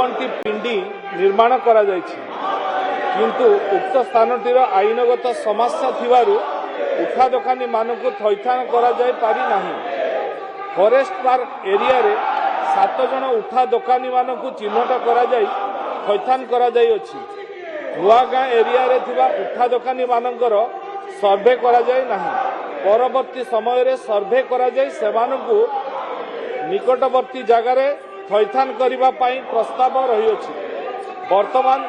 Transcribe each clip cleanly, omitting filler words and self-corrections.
52ଟି ପିଣ୍ଡି ନିର୍ମାଣ କରାଯାଇଛି, କିନ୍ତୁ ଉକ୍ତ ସ୍ଥାନଟିର ଆଇନଗତ ସମସ୍ୟା ଥିବାରୁ ଉଠା ଦୋକାନୀମାନଙ୍କୁ ଥଇଥାନ କରାଯାଇପାରି ନାହିଁ। ଫରେଷ୍ଟ ପାର୍କ ଏରିଆରେ 7 ଜଣ ଉଠା ଦୋକାନୀମାନଙ୍କୁ ଚିହ୍ନଟ କରାଯାଇ ଥଇଥାନ କରାଯାଇଅଛି। ନୂଆଗାଁ ଏରିଆରେ ଥିବା ଉଠା ଦୋକାନୀମାନଙ୍କର ସର୍ଭେ କରାଯାଇ ନାହିଁ। ପରବର୍ତ୍ତୀ ସମୟରେ ସର୍ଭେ କରାଯାଇ ସେମାନଙ୍କୁ ନିକଟବର୍ତ୍ତୀ ଜାଗାରେ ଥଇଥାନ କରିବା ପାଇଁ ପ୍ରସ୍ତାବ ରହିଅଛି। ବର୍ତ୍ତମାନ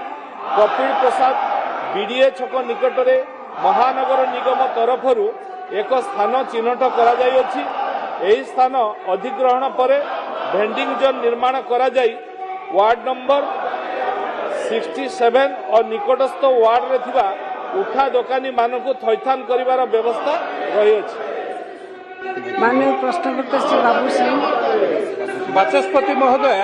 କପିଳ ପ୍ରସାଦ ବିଡିଏ ଛକ ନିକଟରେ ମହାନଗର ନିଗମ ତରଫରୁ ଏକ ସ୍ଥାନ ଚିହ୍ନଟ କରାଯାଇଅଛି। ଏହି ସ୍ଥାନ ଅଧିଗ୍ରହଣ ପରେ ଭେଣ୍ଡିଂ ଜୋନ୍ ନିର୍ମାଣ କରାଯାଇ वार्ड नंबर 67 और निकटस्थ वार्ड रे थिबा उठा दोकानी मानकु थैथान करिवार व्यवस्था रही अछि। माननीय प्रश्नकर्ता श्री बाबू सिंह। बाचस्पति महोदय,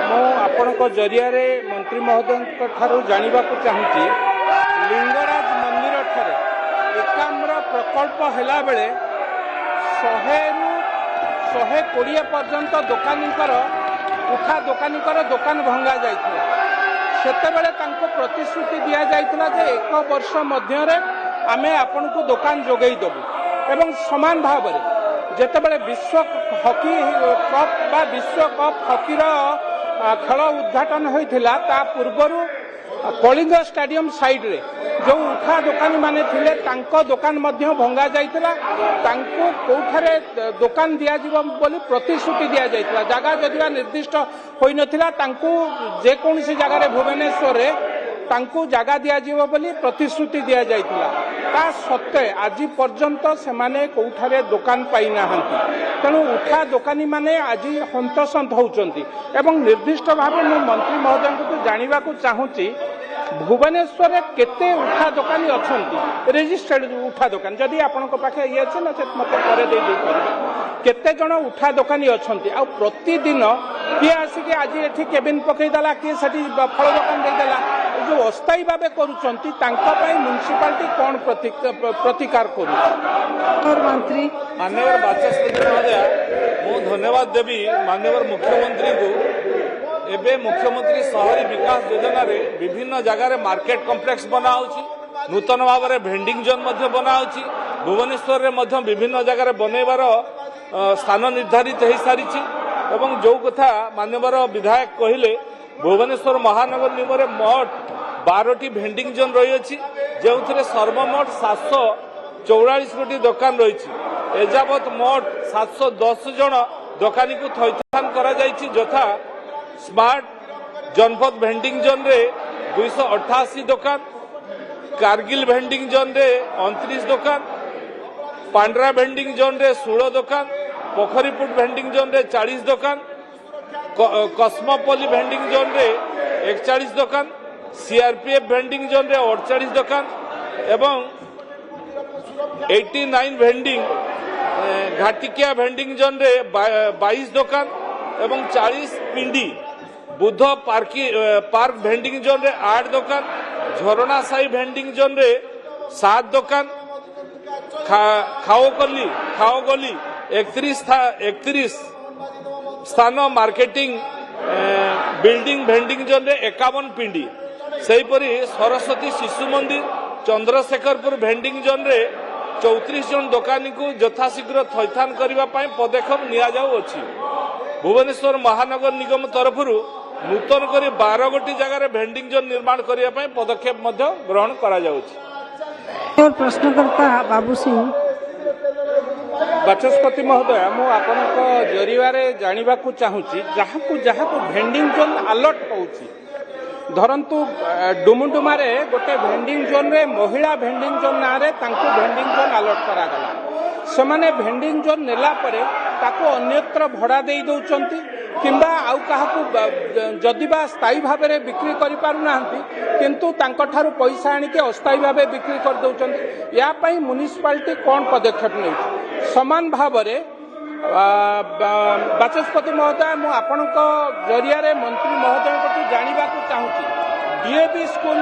मो आपणक जरिया मंत्री महोदय ठारू जानिबा को चाहूची, लिंगराज मंदिर ठारे एकाम्र प्रकल्प हेला बेले 100 पर्यंत दोकानीकर उठा दोकानीकर दोकान भंगा जाइथिला। सेतेबेले तांको प्रतिश्रुति दिया जाइथिला जे 1 वर्ष मध्य आमे आपनकु दोकान जोगेई देबु एवं समान भाव में जेतेबेले विश्व हॉकी कप बा विश्व कप हॉकीर खेल उद्घाटन होइथिला ता पूर्वरु कलिंग स्टेडियम साइड रे जो उठा दोकानी माने थिले तांको दोकान मध्य भंगा जाइथिला। तांको कोठारे दोकान दिया जीव बोली प्रतिश्रुति दिया जाइथिला। जगह जदिवा निर्दिष्ट होई नथिला तांको जे कोनसी जगह रे भुवनेश्वर रे तांको जगह दिया जीव बोली प्रतिश्रुति दिया जाइथिला। ता सत्ते आज पर्यंत से माने कोठारे दोकान पाई नाहंती। तेणु उठा दोकानी माने आज हंतसंत होउचंती एवं निर्दिष्ट भाव मु मंत्री महोदय को जानिबा को चाहूची भुवनेश्वर रे केते उठा दोकानी अछंती रजिस्टर्ड उठा दोकान जदि आपनक पाखे ये अछि न से मते करे दे दे परबे केते जण उठा दोकानी अछंती आ प्रतिदिन किए आसिके आज एठी केबिन पकई दला किए सटी फल दोकान दे दला जो अस्थायी भावे करूचंती तांका पई म्युनिसिपालिटी कोन प्रतिकार करू। मंत्री माननीय बाचस्पति महोदय, मु धन्यवाद देवी माननीय मुख्यमंत्री को। एबे मुख्यमंत्री शहरी विकास योजना रे विभिन्न जगह रे मार्केट कॉम्प्लेक्स बना होची, नूतन भाव में भेंडिंग जोन मध्य बना होची। भुवनेश्वर रे मध्य विभिन्न जगह रे बनेबार स्थान निर्धारित हो सारी एवं जो कथा माननीय विधायक कहले भुवनेश्वर महानगर निगम रे मोट 12टी भेंडिंग जोन रही अछि, जो सर्वमोट 744 गोटी दुकान रही। एजावत मोट 710 जन दोकानी को थैथान करा जायछि, यथा स्मार्ट जनपद भेंडिंग जोन रे 288 दुकान, कारगिल भेंडिंग जोन रे 29 दुकान, पांड्रा भेंडिंग जोन रे 16 दुकान, पोखरीपुट भेंडिंग जोन रे 40 दुकान, कस्मोपोली भेंडिंग जोन रे 41 दुकान, सीआरपीएफ भेंडिंग जोन रे 48 दुकान एवं 89 भेंडिंग घाटिकिया भेंडिंग जोन रे 22 दुकान एवं 40 पिंडी बुद्ध पार्क भेंडिंग जोन रे 8 दुकान, झरणा साई भेंडिंग जोन रे 7 दुकान, खाओगली 31 स्थान मार्केटिंग बिल्डिंग भेंडिंग जोन रे 51 पिंडी। सेहीपरि सरस्वती शिशु मंदिर चंद्रशेखरपुर भेंडिंग जोन रे 34 जन दोकानी को यथाशीघ्र थैथान करने पदक्षेप नि भुवनेश्वर महानगर निगम तरफ नूतन कर 12 गोटी जगह भेंडिंग जोन निर्माण करने पदक्षेप ग्रहण करा जाउछि। प्रश्नकर्ता बाबू सिंह। बाचस्पति महोदय, मु आपनक जरिया जानिबा को चाहूची जहाँ को भेंडिंग जोन अलर्ट होउची धरंतु डुमुडुमा रे गोटे भेंडिंग जोन रे महिला भेंडिंग जोन ना रे तांको भेंडिंग जोन अलर्ट करा गला। सेमाने भेंडिंग जोन नेला परे ताको अन्यत्र भड़ा देई दउचंती किंबा आउ काहाकू जदिबा स्थायी भाव में बिक्री करि पारु नाहंती किंतु तांको ठारू पैसा आनी के अस्थायी भाव बिक्री कर दउचंती। या पई म्युनिसिपालिटी कोन पदक्षेप नै समान भाव में बाचस्पति महोदय, मु आपनक जरिया मंत्री महोदय को जानिबा को चाहूची डीएवी स्कूल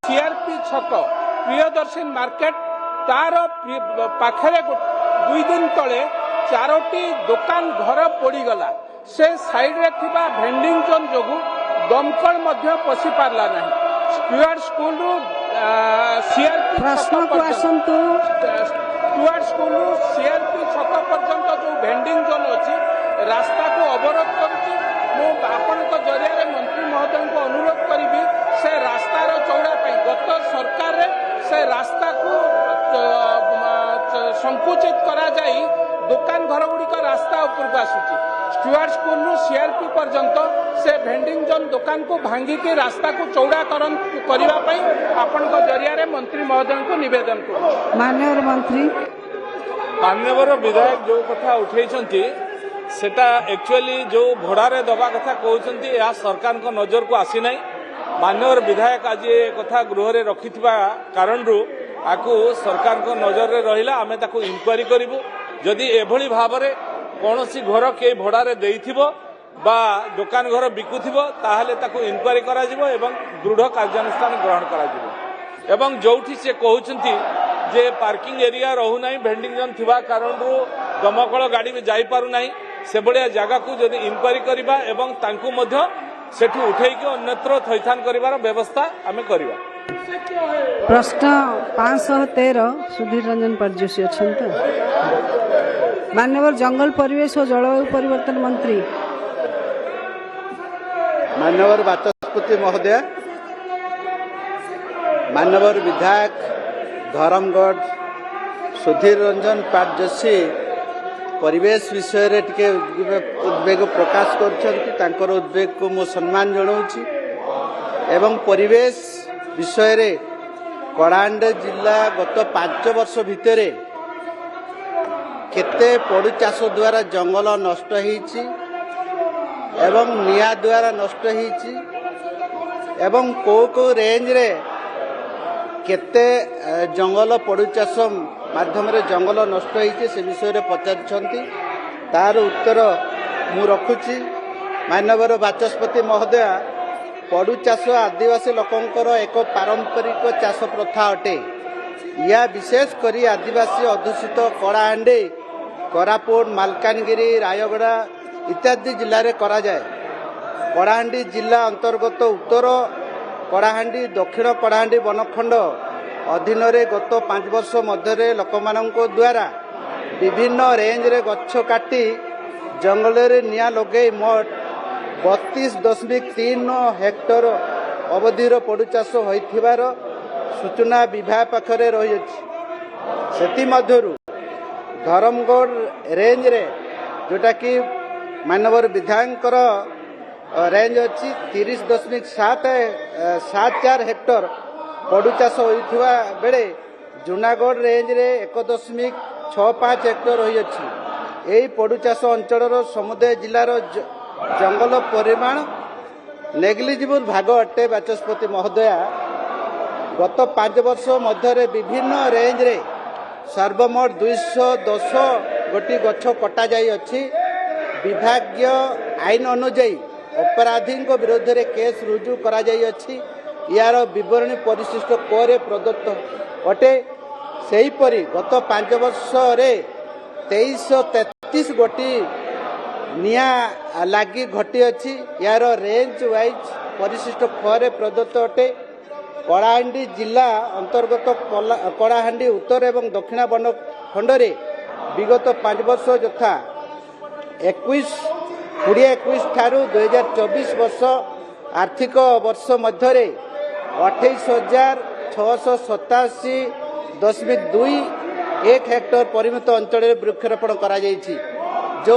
सीआरपी छक प्रियदर्शन मार्केट तार पाखरे 2 दिन तले 4टी दुकान घर पोड़ीगला। से साइड्रे थिबा भेंडिंग जोन जोगु दमकल मध्य पशि पारला नहीं। स्टुअर्ट स्कूल सीआरपी प्रश्न को आसतु स्टुअर्ट स्कूल सीआरपी छक पर्यंत जो भेंडिंग जोन अच्छी रास्ता को अवरोध करुच्ची। आपनको जरिया मंत्री महोदय को अनुरोध करी से रास्तार चौड़ा गत सरकार से रास्ता को संकुचित करा जाई दुकान घर गुड़िक रास्ता उपरको आसुची। स्टुअर्ट स्कूल सीआरपी पर्यंत से भेंडिंग जोन दुकान को भांगिकी रास्ता को चौड़ा करने आपनको जरिया मंत्री महोदय को निवेदन कर। माननीय मंत्री मान्यवर विधायक जो कथा उठे सेटा एक्चुअली जो भड़ारे दबा कथा कहते यह सरकार को नजर को आसी ना। मान्यवर विधायक आज ये कथा गृह में रखि कारण आपको सरकार को नजर में रहा आम इनक्वारी करूँ जदि एभली भाव में कौन सी घर के भड़ारे बा दुकान घर बिकुथिबो ताहले ताको इनक्वारी करा जिवो एवं दृढ़ कार्यानुष्ठान ग्रहण करा जिवो। एवं जोठी से कहउछंती जे पार्किंग एरिया रहू नाही भेंडिंग जोन थिबा कारणरू दमकल गाड़ी में जाई पारु नाही से बड़िया जगह को जदि इनक्वारी करिबा एवं तांकु मध्य सेठु उठेइके अन्यत्र थैथान करिवार व्यवस्था आमे करिबा। प्रश्न 513 सुधीर रंजन परजोशी अछंत। माननीय जंगल परिवेश और जलवायु परिवर्तन मंत्री माननीय बाचस्पति महोदय, माननीय विधायक धरमगढ़ सुधीर रंजन पाटजोशी परिवेश विषय रे टिके उद्वेग प्रकाश कर उद्वेग को मु सम्मान जनाऊँगी एवं परिवेश विषय रे कलाहांडी जिला गत 5 वर्ष भितर केते पड़ू चाष द्वारा जंगल नष्ट होईची एवं निया द्वारा नष्ट होईची एवं को रेंज रे केते जंगल पड़ू चाष माध्यम रे जंगल नष्ट होईची से विषय रे पचारछंती तार उत्तर मु रखुची। माननीय बाचस्पति महोदय, पड़ू चाष आदिवासी लोकंकर एक पारंपरिक चाष प्रथा अटे। या विशेष करी आदिवासी अधुषित कलाहांडी कोरापुट मालकानगिरी रायगड़ा इत्यादि जिले में करा जाए। कलाहांडी जिला अंतर्गत उत्तर कलाहांडी दक्षिण कलाहांडी बनखंड अधीन रे गत 5 वर्ष मध्य लोकमानंको द्वारा विभिन्न रेंज रे गछ काटी जंगल रे निया लगे मोट 32.3 हेक्टर अवधिर पड़ू चाष होइथिबार सूचना विभाग पाखरे रही अछि। सेति मध्यरु धरमगढ़ रेंज रे जोटा कि माननीय विधायकर रेंज अच्छी 30.74 हेक्टर पड़ू चाष होइथिबा बेले जूनागढ़ रेंज रे 1.65 हेक्टर रही अछि। एही पड़ू चाष अंचलर समुदाय जिलार जंगल परिमाण नेग्लिजिबल भाग अटे। बाचस्पति महोदया, गत 5 वर्ष मध्य विभिन्न रेंज रे सर्वमोट 210 गोटी गछ कटा जाई अछि। विभागीय आईन अनुଯାयी अपराधी विरोध में केस रुजु करा जाई अछि। यार विवरणी परिशिष्ट कोरे प्रदत्त अटे। सेहीपरि गत 5 वर्ष रे 2333 गोटी निया लागी घटी अछि। यार रेंज वाइज परिशिष्ट कोरे प्रदत्त अटे। कलाहांडी जिला अंतर्गत कलाहांडी उत्तर एवं दक्षिण बनखंड रे विगत 5 वर्ष यथा 2021 ठारू 2024 वर्ष आर्थिक वर्ष मध्य 28,687.21 हेक्टर परिमित अंचल में वृक्षरोपण करा जायछि। जो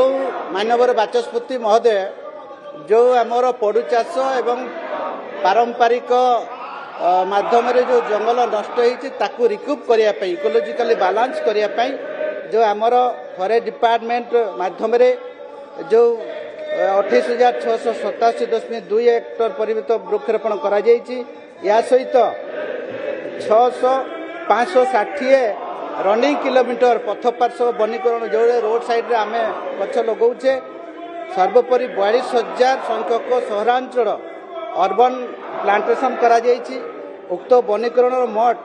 माननीय बाचस्पति महोदय, जो आमर पड़ू चाष एवं पारंपरिक माध्यम जो जंगल नष्ट होती ताकू रिकूप करने इकोलोजिकली बालांस करने जो आमर फॉरेस्ट डिपार्टमेंट माध्यम जो 28,687.2 हेक्टर परिमित वृक्षरोपण करा जायछि। या सहित 560 रनिंग किलोमीटर पथ पार्श्व वनीकरण जो रोड साइड रे आमे गछ लगौछे। सर्वोपरि 42,000 संख्यक सहरांचल अर्बन प्लांटेशन करा जायछि। उक्त वनीकरण मोट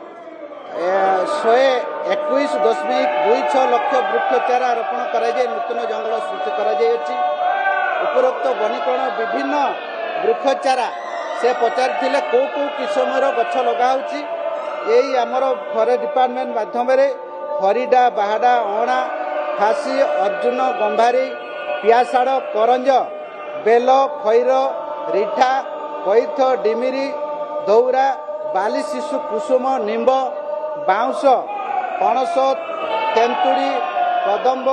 121.26 लक्ष वृक्ष चारा रोपण करा जाय नूतन जंगल सृष्टि करा जायछि। ଉପରୋକ୍ତ ବନୀକରଣ ବିଭିନ୍ନ ବୃକ୍ଷ ଚାରା ସେ ପଚାରିଥିଲେ କେଉଁ କିସମର ଗଛ ଲଗାହେଉଛି। ଏଇ ଆମର ଫରେଷ୍ଟ ଡିପାର୍ଟମେଣ୍ଟ ମାଧ୍ୟମରେ ହରିଡ଼ା, ବାହାଡ଼ା, ଅଁଣା, ଫାସି, ଅର୍ଜୁନ, ଗମ୍ଭାରୀ, ପିଆଶାଳ, କରଞ୍ଜ, ବେଲ, ଖଇର, ରିଠା, କଇଥ, ଡିମିରି, ଦୌରା, ବାଲି ଶିଶୁ, କୁସୁମ, ନିମ୍ବ, ବାଉଁଶ, ପଣସ, ତେନ୍ତୁଳି, କଦମ୍ବ,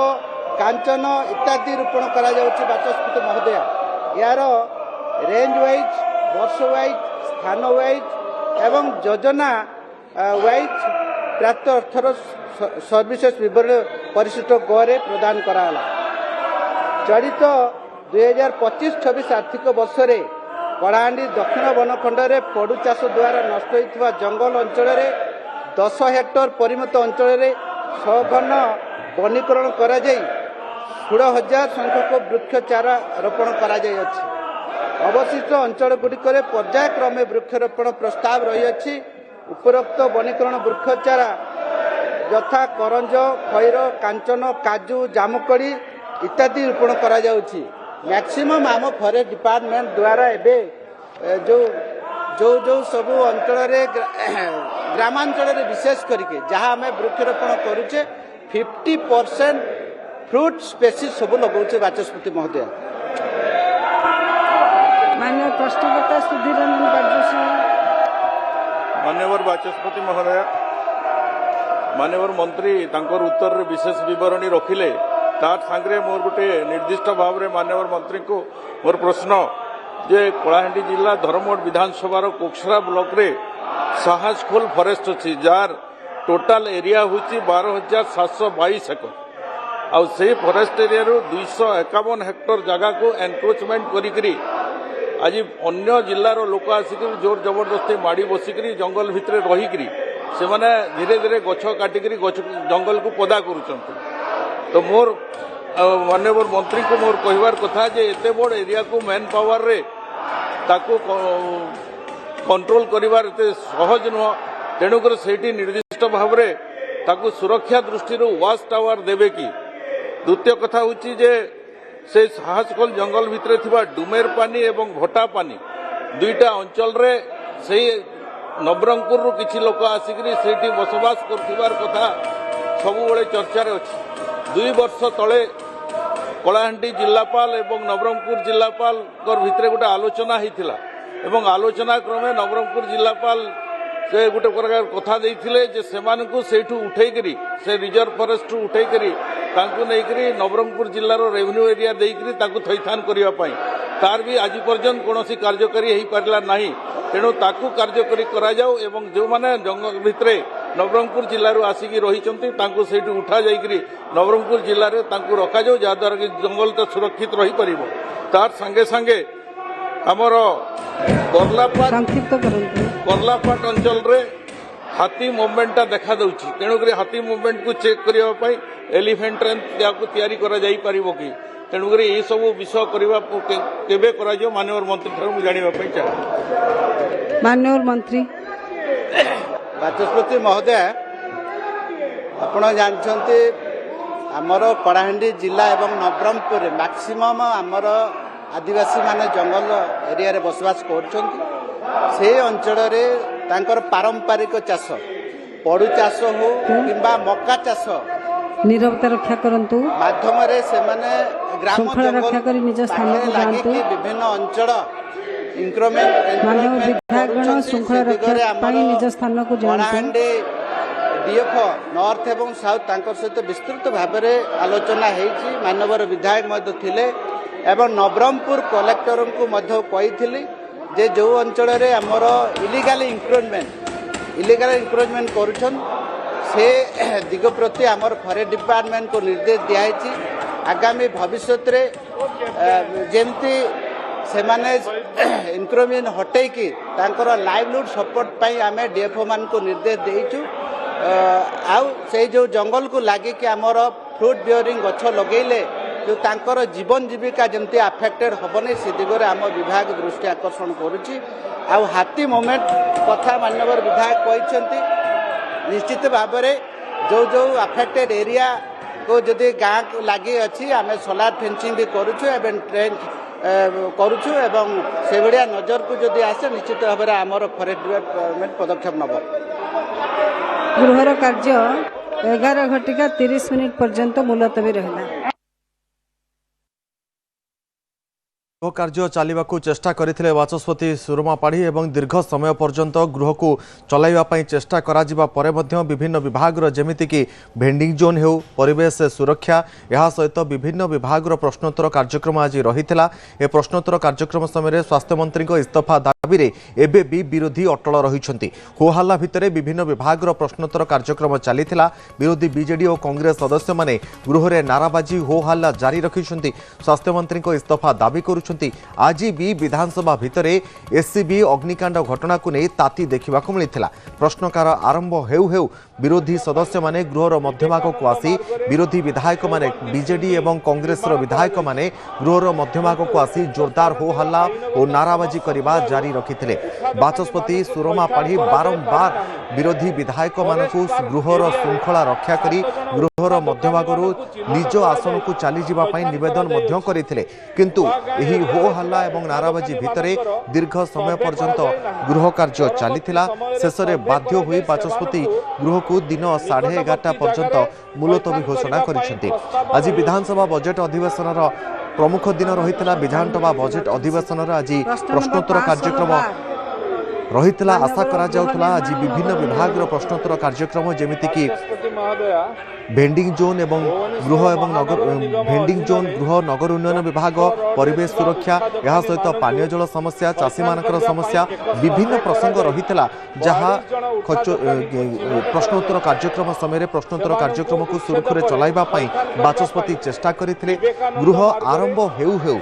କାଞ୍ଚନ ଇତ୍ୟାଦି ରୋପଣ କରାଯାଉଛି ବାଚସ୍ପତି ମହୋଦୟ। ଏହାର ରେଞ୍ଜ ୱାଇଜ୍, ବର୍ଷ ୱାଇଜ୍, ସ୍ଥାନ ୱାଇଜ୍ ଏବଂ ଯୋଜନା ୱାଇଜ୍ ପ୍ରାପ୍ତ ଅର୍ଥର ସର୍ଭିସେସ ବିବରଣୀ ପରିଶିଷ୍ଟ ଗରେ ପ୍ରଦାନ କରାଗଲା। ଚଳିତ 2025-26 ଆର୍ଥିକ ବର୍ଷରେ କଳାହାଣ୍ଡି ଦକ୍ଷିଣ ବନଖଣ୍ଡରେ ପଡୁ ଚାଷ ଦ୍ୱାରା ନଷ୍ଟ ହୋଇଥିବା ଜଙ୍ଗଲ ଅଞ୍ଚଳରେ 10 ହେକ୍ଟର ପରିମିତ ଅଞ୍ଚଳରେ ସଘନ ବନୀକରଣ କରାଯାଇ 16,000 ସଂଖ୍ୟକ ବୃକ୍ଷ ଚାରା ରୋପଣ କରାଯାଇଅଛି। ଅବଶିଷ୍ଟ ଅଞ୍ଚଳଗୁଡ଼ିକରେ ପର୍ଯ୍ୟାୟକ୍ରମେ ବୃକ୍ଷରୋପଣ ପ୍ରସ୍ତାବ ରହିଅଛି। ଉପରୋକ୍ତ ବନୀକରଣ ବୃକ୍ଷ ଚାରା ଯଥା କରଞ୍ଜ, ଖଇର, କାଞ୍ଚନ, କାଜୁ, ଜାମୁକୋଳି ଇତ୍ୟାଦି ରୋପଣ କରାଯାଉଛି। ମ୍ୟାକ୍ସିମମ୍ ଆମ ଫରେଷ୍ଟ ଡିପାର୍ଟମେଣ୍ଟ ଦ୍ୱାରା ଏବେ ଯୋଉ ସବୁ ଅଞ୍ଚଳରେ ଗ୍ରାମାଞ୍ଚଳରେ ବିଶେଷ କରିକି ଯାହା ଆମେ ବୃକ୍ଷରୋପଣ କରୁଛେ 50% ଫ୍ରୁଟ୍ ସ୍ପେସିସ୍ ସବୁ ଲଗାଉଛେ ବାଚସ୍ପତି ମହୋଦୟ। माननीय प्रश्नकर्ता सुधीर रंजन पाटोसी। मान्यवर बाचस्पति महोदय, मान्यवर मंत्री तांकर उत्तर रे विशेष विवरणी रखिले तार सांगरे मोर गोटे निर्दिष्ट भाव में मान्यवर मंत्री को मोर प्रश्न जे कलाहांडी जिला धर्मगढ़ विधानसभा कोकसरा ब्लॉक रे साहसखोल फॉरेस्ट अच्छी जार टोटाल एरिया हूँ 12,722 एकड़ आउ से फॉरेस्ट एरिया 251 हेक्टर जगह को एनक्रोचमेंट करी आज अन्य जिलार लोक आसिक जोर जबरदस्ती माड़ी बसिकी जंगल भितर रहीकि से माने धीरे धीरे गछ काटिकी गछ जंगल को पदा करुचंती। तो मोर माननीय मंत्री को मोर कहबार कथा जे एते बड़ एरिया को मैन पावर रे ताको कंट्रोल करिवार एते सहज नुह। तेणुकर सेठी निर्दिष्ट भाव रे ताको सुरक्षा दृष्टि वाच टावर देबे कि। द्वितीय कथा होची जे से साहसखोल जंगल भितर थिबा डुमेर पानी एवं भटा पानी दुईटा अंचल रे से नवरंगपुर रु किछि लोक आसिकरी सेठी बसवास करथिबार कथा सबुबेले चर्चारे अछि। 2 वर्ष तले कलाहांडी जिलापाल एवं नवरंगपुर जिलापाल भितर गोटे आलोचना होता एवं आलोचना क्रमे नवरंगपुर जिलापाल से गोटे प्रकार कथा देइथिले जे सेमानकु सेठु उठेकरी से रिजर्व फॉरेस्ट उठेकरी तांकु नेकरी नवरंगपुर जिल्लार रेवेन्यू एरिया देइकरी ताकु थैथान करिया पई तार भी आज पर्यंत कोनोसी कार्यकारी हेई पारला नाही। तेणु ताकु कार्यकारी करा जाऊ एवं जो माने जंगल भितरे नवरंगपुर जिल्लारू आसिकी रहिचंती तांकु सेठु उठा जाइकरी नवरंगपुर जिल्ला रे तांकु रखा जाऊ जा द्वारा कि जंगल तो सुरक्षित रही परिबो। तार संगे संगे हमर करलापाट अंचल रे हाथी मुवमेंटा देखा दउछि। तेणुक हाथी मुवमेंट को चेक करिया पई एलिफेंट ट्रेन को तैयारी करा जाई परिबो कि। तेणुक ये सब विषय करबा केबे करा जो माननीय मंत्री ठार मु जानिबा पई चाहे। माननीय मंत्री बाचस्पति महोदय, आपण जानछन्ते आमर कलाहांडी जिला एवं नवरंगपुर मैक्सिमम आमर आदिवासी माने जंगल एरिया रे बसवास करछन्ती। से अंचल रे तांकर पारंपरिक चाष पड़ू चाष हो किंबा मक्का चाष नीरवता रक्षा करंतु माध्यम रे से माने ग्राम रक्षा करी निज स्थान को जानतु विभिन्न अंचल इंक्रीमेंट मानव विधायकगण श्रृंखला रक्षा पाई निज स्थान को जानतु। डीएफ नॉर्थ एवं साउथ तांकर सहित विस्तृत भाव में आलोचना हेछि। मानवर विधायक मध्य थिले एवं नवरंगपुर कलेक्टर को मध्य कही जे जो अंचल रे हमर इलीगल इंक्रोचमेंट करुछन से दिग प्रति हमर फॉरेस्ट डिपार्टमेंट को निर्देश दिया आगामी भविष्य रे जेमती से माने इंक्रोचमेंट हटै कि तांकर लाइवलीहुड सपोर्ट पाई आमे डीएफओ मान को निर्देश देइछु। आउ से जो जंगल को लागे कि हमर फ्रूट बियरिंग गछ लगेले जो तांकर जीवन जीविका जमती अफेक्टेड हेनी से दिगरे आम विभाग दृष्टि आकर्षण करुच्ची। आउ हाथी मूवमेंट कथा माननीय विधायक कहते निश्चित भाव में जो अफेक्टेड एरिया को जदि गाँ लगी अच्छी आम सोलार फेंसिंग भी करुचु एवं ट्रेन करुचु एवं से भाया नजर को जदि आसे निश्चित भाव में आमर फरेस्ट डिपार्टमेंट पदक्षेप नब। गृहर कार्य 11:30 पर्यंत मुलतवी रहिला। गृह कार्य चलने चेष्टा करथिले बाचस्पति सुरमा पाढ़ी एवं दीर्घ समय पर्यंत गृह को चलाइबा चेष्टा करा जिबा परे मध्य विभिन्न विभाग जेमिति कि भेंडिंग जोन हेउ परिवेश सुरक्षा यह सहित विभिन्न विभाग प्रश्नोत्तर कार्यक्रम आज रहिथिला। ए प्रश्नोत्तर कार्यक्रम समय स्वास्थ्य मंत्री इस्तीफा दाबी रे एबे भी विरोधी अटल रहिछंती। होहल्ला भितरे विभिन्न विभाग प्रश्नोत्तर कार्यक्रम चलीथिला। विरोधी बीजेडी और कांग्रेस सदस्य माने गृह रे नाराबाजी होहल्ला जारी रखिछंती। स्वास्थ्य मंत्री इस्तीफा दाबी करू आज भी विधानसभा भितर एससीबी अग्निकांड घटना को नहीं ताती देखा मिलता। प्रश्नकार आरंभ हेउ हेउ विरोधी सदस्य माने गृहर मध्यभाग को आसी विरोधी विधायक माने बीजेडी एवं कांग्रेस विधायक माने गृहर मध्यभाग को आसी जोरदार हो हल्ला और नाराबाजी करने जारी रखिते। बाचस्पति सुरमा पाढ़ी बारंबार विरोधी विधायक मानकु गृहर श्रृंखला रक्षा करी गृहर मध्यभाग निज आसन को चली जावाई नवेदन करते किंतु यही हो हल्ला एवं नाराबाजी भितर दीर्घ समय पर्यंत गृह कार्य चलीथिला। शेष में बाध्य हुई बाचस्पति गृह को दिन 11:30 पर्यंत मुलतवी घोषणा करिसेंती। आज विधानसभा बजेट अधिवेशन प्रमुख दिन रही विधानसभा बजेट अधिवेशन आज प्रश्नोत्तर कार्यक्रम रही आशा करा जाउथला। आज विभिन्न विभाग प्रश्नोत्तर कार्यक्रम जेमिति कि भेंडिंग जोन एवं गृह एवं नगर भेंडिंग जोन गृह नगर उन्नयन विभाग परिवेश सुरक्षा यह सहित पानीय जल समस्या चाषी मानकर समस्या विभिन्न प्रसंग रही जहाँ प्रश्नोत्तर कार्यक्रम समय प्रश्नोत्तर कार्यक्रम को सुरखुरे चलाइबा पई बाचस्पति चेष्टा करथिले। गृह आरंभ हेउ हेउ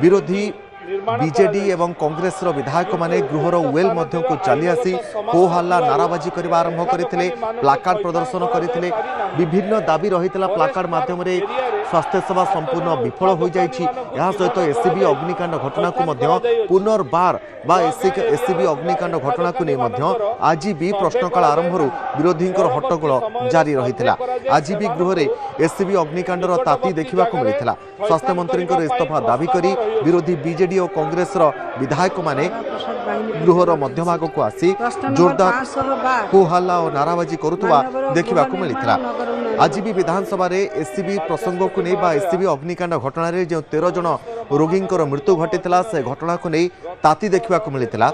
विरोधी बीजेडी एवं कांग्रेस विधायक माने गृहर वेल मध्य को चली आसी हो हल्ला नाराबाजी करने आरंभ करते प्लाकार्ड प्रदर्शन करते विभिन्न दाबी रही प्लाकार्ड माध्यम स्वास्थ्य सेवा संपूर्ण विफल हो जाइछि। यह सहित एससीबी अग्निकांड घटना को पुनर्बार बा एससीबी अग्निकांड घटना को नहीं आज भी प्रश्नकाल आरंभ विरोधी हट्टगोल जारी रही। आज भी गृह में एससीबी अग्निकांडर ताती देखा मिलता। स्वास्थ्य मंत्री इस्तीफा दाबी करी विरोधी बीजेडी और कांग्रेस विधायक माने गृहर मध्यभाग को आसी जोरदार हो हल्ला और नाराबाजी करुवा देखा मिलता। आज भी विधानसभा रे एससीबी प्रसंग को नहीं एससीबी अग्निकांड घटना रे जो 13 जन रोगी मृत्यु घटीला से घटना को नहीं ताती देखा मिलता।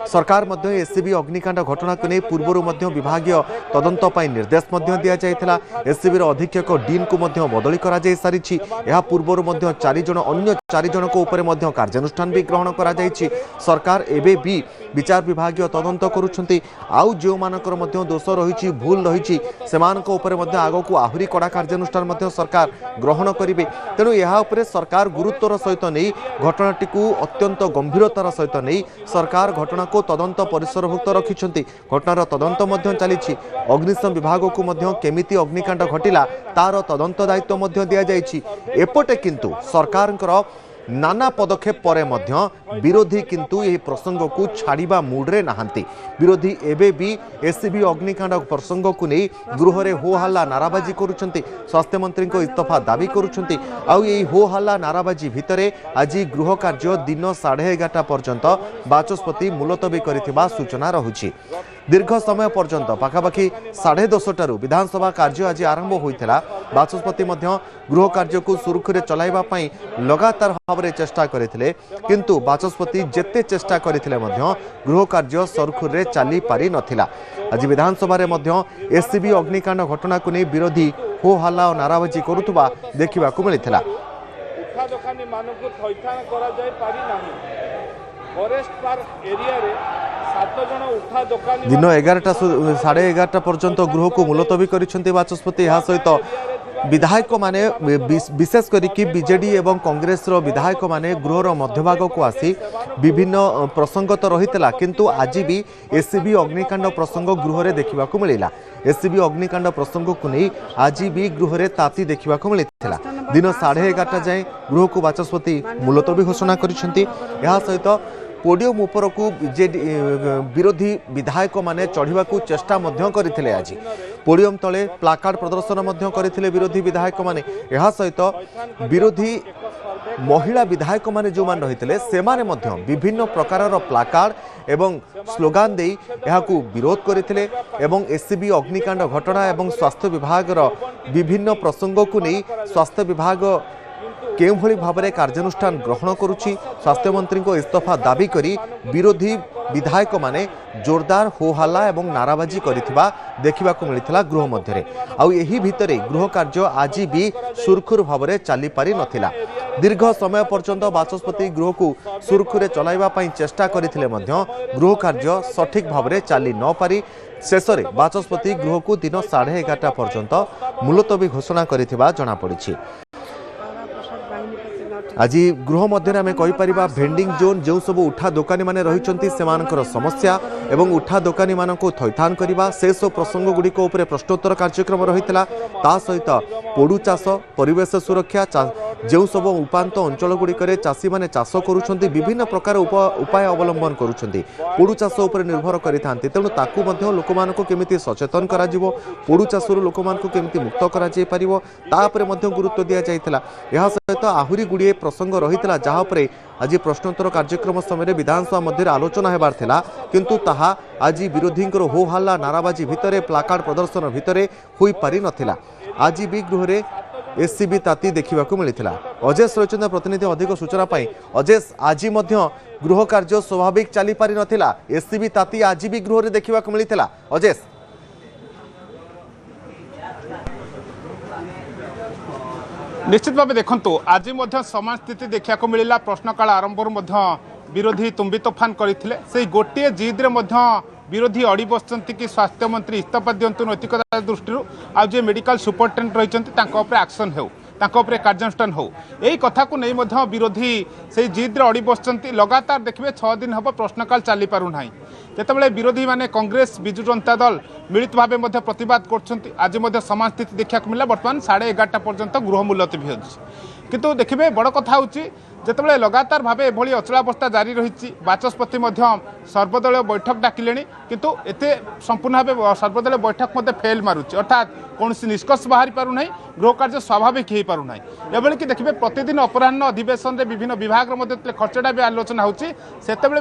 सरकार मध्य एससीबी अग्निकांड घटना को नहीं पूर्व विभागीय तदंत पाई निर्देश दि जाइथिला। एससीबी अधीक्षक डीन को बदली करा जाय सारिछि। यह पूर्व 4 जन अन्य 4 जन को ऊपर कार्यानुष्ठान भी ग्रहण करा जायछि। सरकार एबे भी विचार विभागीय तदंत करुछंती। आउ जो मानकर दोष रही भूल रही सेमानक ऊपर आग को आहुरी कड़ा कार्यानुष्ठान सरकार ग्रहण करिवे। तेणु यह ऊपर सरकार गुरुत्वर सहित नहीं घटनाटी को अत्यंत गंभीरतार सहित नहीं सरकार घटना को तदंत परिसरभुक्त रखिछंती। घटनार तदंत चली अग्निशम विभाग को केमिति अग्निकांड घटिला तार तदंत दायित्व दिया जाइछि। एपटे किंतु सरकारଙ୍କର नाना पदक्षेप परे मध्य विरोधी किंतु यह प्रसंग को छाड़िबा मूड्रे नहांती। विरोधी एबे भी एससीबी अग्निकांड प्रसंग को नहीं गृह रे हो हल्ला नाराबाजी करुछंती। स्वास्थ्य मंत्री को इस्तीफा दाबी करुछंती। आउ यही हो हल्ला नाराबाजी भितरे आज गृह कार्य दिन 11:30 पर्यंत बाचस्पति मुलतवी करिथिबा सूचना रहुछि। दीर्घ समय पर्यंत पाखापाखि 10:30 विधानसभा कार्य आज आरंभ होइथिला। बाचस्पति गृह कार्य को सुरखुरे चलाइबा पई लगातार भाव में चेष्टा करथिले किंतु बाचस्पति जेते चेष्टा करथिले गृह कार्य सुरखुरे चली पारि नथिला। आज विधानसभा रे एससीबी अग्निकांड घटना को नहीं विरोधी हो हल्ला और नाराबाजी करुवा देखा मिलता। उठा दोकानी मानकु थैथान करा जाय पारि नाही। फॉरेस्ट पार्क एरिया रे 7 जन उठा दोकानी दिन 11:30 पर्यंत गृह को मुलतवी करिसेंती बाचस्पति। यह सहित विधायक माने विशेष करिकी बीजेडी एवं कांग्रेस विधायक माने गृहर मध्यभाग को आसी विभिन्न प्रसंग तो रही किंतु आज भी एससीबी अग्निकांड प्रसंग गृह रे देखा मिलला। एससीबी अग्निकांड प्रसंग को नहीं आज भी गृह रे ताती देखा मिलता। दिन 11:30 जाए गृह को बाचस्पति मुलतवी घोषणा करिसेंती। यह सहित पोडियम उपरकू बीजेडी विरोधी विधायक माने चढ़ा चेष्टा करथिले। आज पोडियम तले प्लाकार्ड प्रदर्शन करथिले विरोधी विधायक माने। यह सहित विरोधी महिला विधायक माने जो मान रहिथिले सेमाने मध्य विभिन्न प्रकारर प्लाकार्ड एवं स्लोगान दे यहाकू विरोध करथिले एवं एससीबी अग्निकांड घटना एवं स्वास्थ्य विभाग विभिन्न प्रसंग को नहीं स्वास्थ्य विभाग केउ भली भाबरे कार्यानुष्ठान ग्रहण करुछि स्वास्थ्य मंत्री को इस्तीफा दाबी करी विरोधी विधायक माने जोरदार होहल्ला एवं नाराबाजी करिथिबा देखिबाकू मिलिथिला गृह मध्यरे। आउ एही भितरे गृह कार्य आज भी सुरखुर भाबरे चली पारि नथिला। दीर्घ समय पर्यंत बाचस्पति गृह को सुरखुरे चलाइबा पई चेष्टा करिथिले मध्य गृह कार्य सठिक भाबरे चली न पारि शेषरे बाचस्पति गृह को दिन 11:30 पर्यंत मुलतवी घोषणा करिथिबा जणा पड़िछि। आज गृह मध्य आम कहीपर भेंडिंग जोन जो सब उठा दोकानी माने रही समस्या एवं उठा दोकानी मान थैथान करने से सब प्रसंग गुड़िक प्रश्नोत्तर कार्यक्रम रही ता सहित पोडू चाष परिवेश सुरक्षा जो सब उपात अंचल गुड़िक चाषी मैंने चाष कर विभिन्न प्रकार उपाय अवलंबन करुँच पोडू चाष निर्भर करते तेणु ताकू लोक केमी सचेतन कर पोडू चाषर लोक केमी मुक्त कर गुरुत्व दि जाता। यह सहित आहरी गुड़िए प्रसंग रही जहाँपर आज प्रश्नोत्तर कार्यक्रम समय विधानसभा मध्य आलोचना होबार थिला किंतु ताहा आज विरोधी हो हल्ला नाराबाजी भितर प्लाकार्ड प्रदर्शन भितर होई पारि नथिला। आज भी गृह रे एससीबी ताती देखा मिलता। अजेश रही प्रतिनिधि अधिक सूचना पाई। अजेश आज गृह कार्य स्वाभाविक चली पारि नथिला एससीबी ताती आज भी गृह रे देखा मिलता। अजेश निश्चित भाव देखु आज समान स्थिति देखा मिलला। प्रश्नकाल आरंभ विरोधी तुम्बी तोफान करते से गोटे जिद्रे विरोधी अड़ी बसती कि स्वास्थ्य मंत्री इस्तीफा दिंतु नैतिकता दृष्टि आज मेडिकल सुपरिटेडेंट रही एक्शन हो कार्यानुष्ठान हो यही कथा को नहीं विरोधी से जिद्रे अड़ी बसती लगातार देखिए 6 दिन हम प्रश्नकाल चली पारना जितेबाला विरोधी माने कांग्रेस बिजु जनता दल मिलित भाव प्रतिवाद कर आज समान स्थिति देखा मिला। बर्तमान 11:30 पर्यंत गृह मुलतवी होती किंतु देखिए बड़ कथा हूँ जितेबाला लगातार भाव एभली अचलावस्था जारी रही बाचस्पति सर्वदलीय बैठक डाकिले किंतु एते संपूर्ण भाव सर्वदलीय बैठक फेल मारुची अर्थात कौन निष्कर्ष बाहरी पारना गृह कार्य स्वाभाविक हो पारना। एभली कि देखिए प्रतिदिन अपराह्न अधिवेशन में विभिन्न विभाग खर्चटा भी आलोचना होते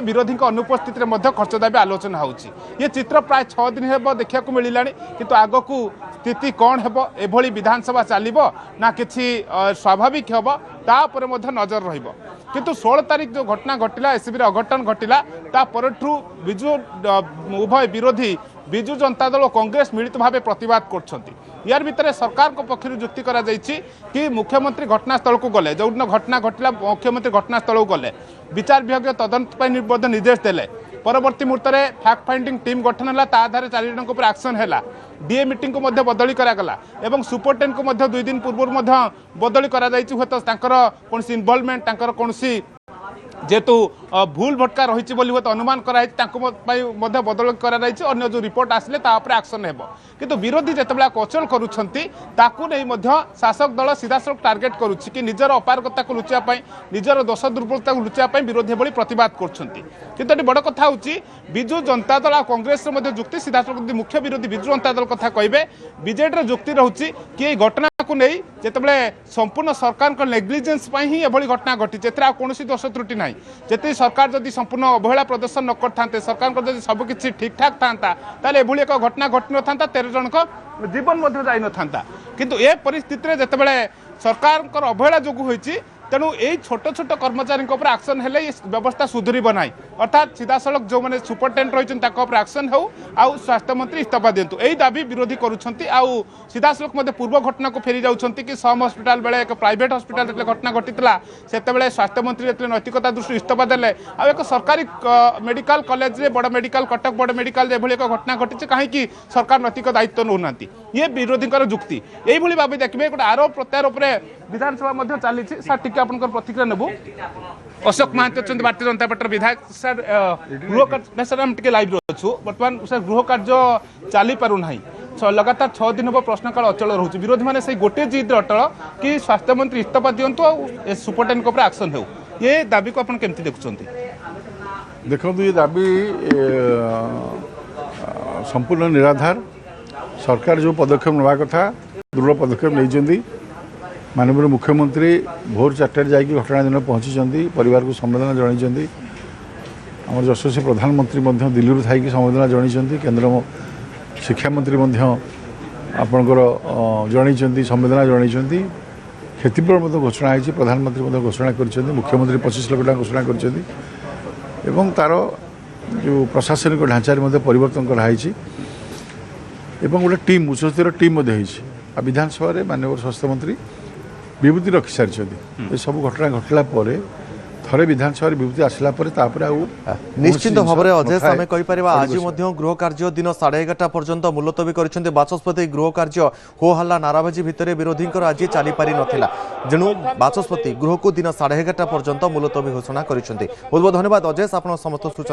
विरोधी अनुपस्थित खर्चटा भी आलोचना होती चित्र प्राय 6 दिन हे देखा मिलला किंतु आग को स्थिति कौन है एभली विधानसभा चलो ना किसी स्वाभाविक हम तापर नजर रहिबो किंतु 16 तारीख जो घटना घटिला एससीबी अघटन घटिला तापर बिजु उभय विरोधी बिजु जनता दल और कांग्रेस मिलित भाव प्रतिवाद कर यार भितर सरकार को पक्षर जुक्ति करा जायछि कि मुख्यमंत्री घटनास्थल को गले जो दिन घटना घटिला मुख्यमंत्री घटनास्थल को गले विचार विभाग तदंत निर्बोध निर्देश देले परवर्ती मुहूर्त में फैक्ट फाइंडिंग टीम गठन है आधार 4 जन को एक्शन है डीए मीटिंग को बदली करागला एवं सुपरिटेडेंट को 2 दिन पूर्व बदली करा जायछि होत कौन इनवॉल्वमेंट कौन जेतु भूल भटका रही बोली हुए अनुमान कराई बदल कर जो रिपोर्ट आसिले एक्शन हेबो किंतु विरोधी जितेबाला कौशल करुछंती ताकू नहीं शासक दल सीधासख टार्गेट करुच्ची कि निजर अपारगता को लुचापी निजर दोष दुर्बलता को लुचापी विरोधी भली प्रतिवाद कर बड़ कथा हूँ बिजु जनता दल और कांग्रेस जुक्ति सीधासख मुख्य विरोधी बिजु जनता दल कथा कहे बीजेडी जुक्ति रोचे कि घटना को नहीं जितेबाला संपूर्ण सरकार नेग्लिजेंस ही एभली घटना घटी कौन दोष त्रुटि ना जिते सरकार जदि संपूर्ण अवहेला प्रदर्शन न करते सरकार जदि सबकि ठीक ठाक था एभली एक घटना घटी न था 13 जन जीवन जाई न था किंतु ए परिस्थिति जितेबाला सरकार अवहेला जो होती तेणु यही छोट छोट कर्मचारी एक्शन हेले व्यवस्था सुधरब ना अर्थात सीधासख जो मैंने सुपरिटेडेंट रही एक्शन हो आउ स्वास्थ्य मंत्री इस्तीफा दिंतु यही दाबी विरोधी करुँच आउ सीधासख पूर्व घटना को फेरी जाऊँगी कि सम हस्पिटाल बेले एक प्राइवेट हस्पिटाल जो घटना घटीला से स्वास्थ्य मंत्री जो नैतिकता दृष्टि इस्तीफा देले आ एक सरकारी मेडिकल कॉलेज रे बड़ मेडिकल कटक बड़ मेडिकल एभली एक घटना घटी कहीं सरकार नैतिक दायित्व नौना ये विरोधी जुक्ति यही भाव देखिए गोटे आरोप प्रत्यारोप विधानसभा चली सर टी आपंकर प्रतिक्रिया नेबू अशोक महांती अच्छा भारतीय जनता पार्टी विधायक सर गृह कार्य सर हम लाइव अच्छु बर्तमान सर गृह कार्य चली पारना लगातार 6 दिन हम प्रश्नकाल अचल रोचे विरोधी मैंने से गोटे जिद्रे अटल कि स्वास्थ्य मंत्री इस्तीफा दिंतु सुपरिटेडेंट एक्शन हो ये दाबी को आप केमती देखुं देखो ये दाबी संपूर्ण निराधार सरकार जो पदक्षेप नेवा कथा दृढ़ पदक्षेप नहीं माननीय मुख्यमंत्री भोर 4 जा घटना दिन पहुँची परिवार को संवेदना जन आम यशस्वी प्रधानमंत्री दिल्ली थी संवेदना जन केन्द्र शिक्षा मंत्री आपणकर जन संवेदना जन क्षतिपूरण घोषणा है प्रधानमंत्री घोषणा कर मुख्यमंत्री 25 लाख टका घोषणा कर तार जो प्रशासनिक ढांचार परिवर्तन कराई गोटे टीम उच्चस्तर टीम विधानसभा माननीय स्वास्थ्य मंत्री विभूति रखि सारी ये सब घटना घटला थरे विधानसभा विभूति आसला निश्चित भाव में अजेश आम कहीपर आज गृह कार्य दिन 11:30 पर्यंत मुलतवी कर बाचस्पति गृह कार्य हो हल्ला नाराबाजी भितर विरोधी आज चली पारि नथिला जेणु बाचस्पति गृह को दिन 11:30 पर्यंत मुलतवी घोषणा कर बहुत बहुत धन्यवाद अजेश आप समस्त सूचना।